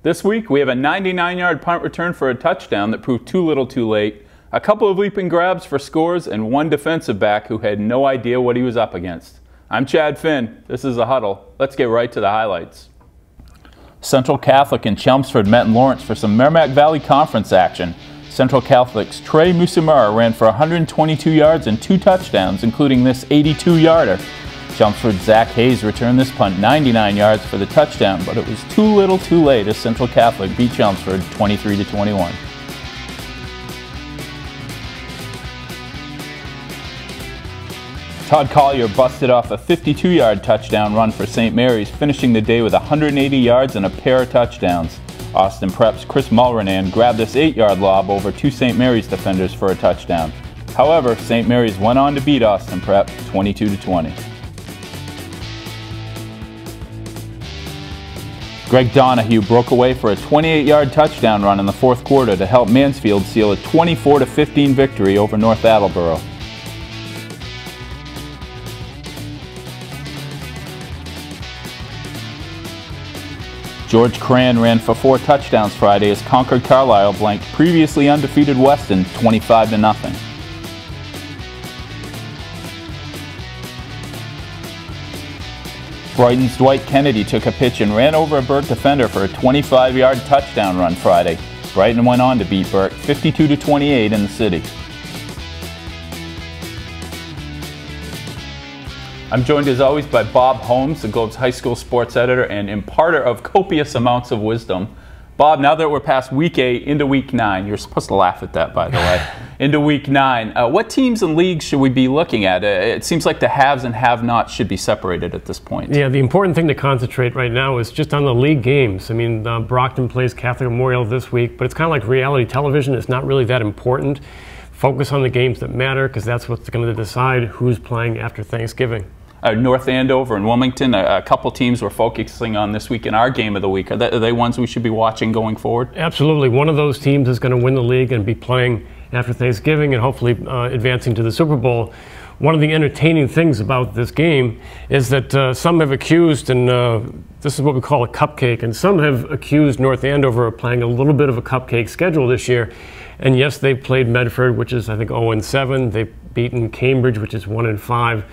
This week, we have a 99-yard punt return for a touchdown that proved too little too late, a couple of leaping grabs for scores, and one defensive back who had no idea what he was up against. I'm Chad Finn. This is a Huddle. Let's get right to the highlights. Central Catholic and Chelmsford met in Lawrence for some Merrimack Valley Conference action. Central Catholic's Trey Musamura ran for 122 yards and 2 touchdowns, including this 82-yarder. Chelmsford's Zach Hayes returned this punt 99 yards for the touchdown, but it was too little too late as Central Catholic beat Chelmsford 23-21. Todd Collier busted off a 52-yard touchdown run for St. Mary's, finishing the day with 180 yards and a pair of touchdowns. Austin Prep's Chris Mulrenan grabbed this 8-yard lob over 2 St. Mary's defenders for a touchdown. However, St. Mary's went on to beat Austin Prep 22-20. Greg Donahue broke away for a 28-yard touchdown run in the fourth quarter to help Mansfield seal a 24-15 victory over North Attleboro. George Cran ran for 4 touchdowns Friday as Concord Carlisle blanked previously undefeated Weston 25-0. Brighton's Dwight Kennedy took a pitch and ran over a Burke defender for a 25-yard touchdown run Friday. Brighton went on to beat Burke 52-28 in the city. I'm joined as always by Bob Holmes, the Globe's high school sports editor and imparter of copious amounts of wisdom. Bob, now that we're past week 8 into week 9, you're supposed to laugh at that, by the way, into week 9, what teams and leagues should we be looking at? It seems like the haves and have-nots should be separated at this point. Yeah, the important thing to concentrate right now is just on the league games. I mean, Brockton plays Catholic Memorial this week, but it's kind of like reality television. It's not really that important. Focus on the games that matter, because that's what's going to decide who's playing after Thanksgiving. North Andover and Wilmington, a couple teams we're focusing on this week in our game of the week. Are they ones we should be watching going forward? Absolutely. One of those teams is going to win the league and be playing after Thanksgiving and hopefully advancing to the Super Bowl. One of the entertaining things about this game is that some have accused, and this is what we call a cupcake, and some have accused North Andover of playing a little bit of a cupcake schedule this year. And yes, they've played Medford, which is I think 0-7. They've beaten Cambridge, which is 1-5.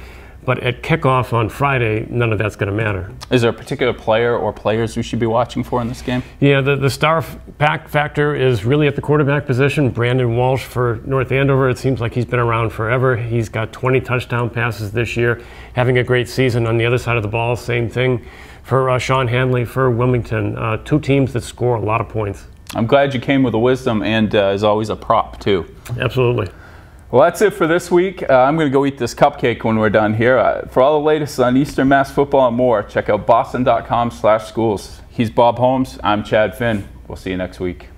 But at kickoff on Friday, none of that's going to matter. Is there a particular player or players we should be watching for in this game? Yeah, the star factor is really at the quarterback position. Brandon Walsh for North Andover. It seems like he's been around forever. He's got 20 touchdown passes this year, having a great season. On the other side of the ball, same thing for Sean Hanley for Wilmington. 2 teams that score a lot of points. I'm glad you came with a wisdom and, as always, a prop, too. Absolutely. Well, that's it for this week. I'm going to go eat this cupcake when we're done here. For all the latest on Eastern Mass football and more, check out boston.com/schools. He's Bob Holmes. I'm Chad Finn. We'll see you next week.